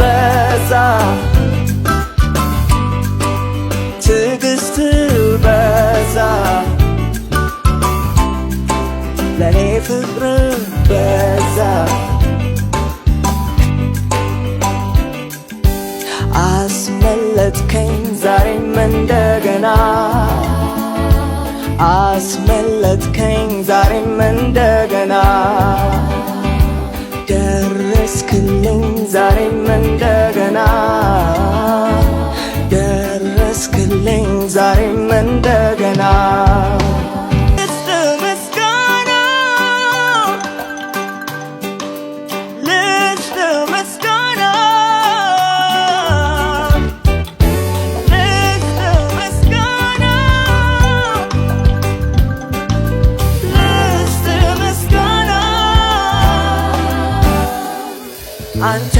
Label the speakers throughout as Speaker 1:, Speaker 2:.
Speaker 1: በዛ ትዕግስት በዛ ለኔ ፍቅር በዛ አስመለጥከኝ ዛሬም እንደገና አስመለጥከኝ ዛሬም እንደገና ደረስክልኝ ዛሬም እንደገና ደረስክልኝ ዛሬም እንደገና አንተ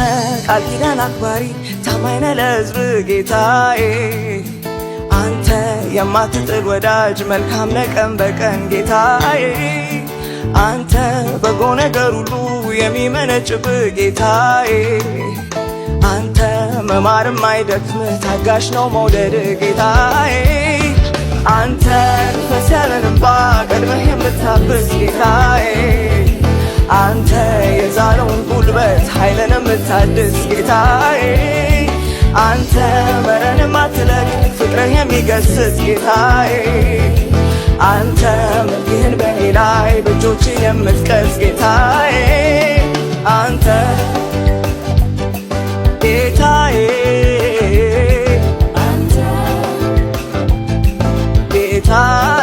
Speaker 1: ቃል ኪዳን አክባሪ ታማኝ ነህ ለሕዝብ ጌታዬ አንተ የማትጥል ወዳጅ መልካም ነህ ቀን በቀን ጌታዬ አንተ በጎ ነገር ሁሉ የሚመነጭብህ ጌታዬ አንተ መማርም አይደክም ታጋሽ ነው መውደድ ጌታዬ አንተ ንፈስ ያለን እንባ ቀድመህ የምታብስ ጌታዬ አንተ የዛለውን ጉልበት ኃይልን የምታድስ ጌታዬ አንተ መረን የማትለቅ ፍቅርህ የሚገስጽ ጌታዬ አንተ መልክህን በኔ ላይ በእጆች የምትቀርጽ ጌታዬ አንተ ጌታዬ አንተ ጌታዬ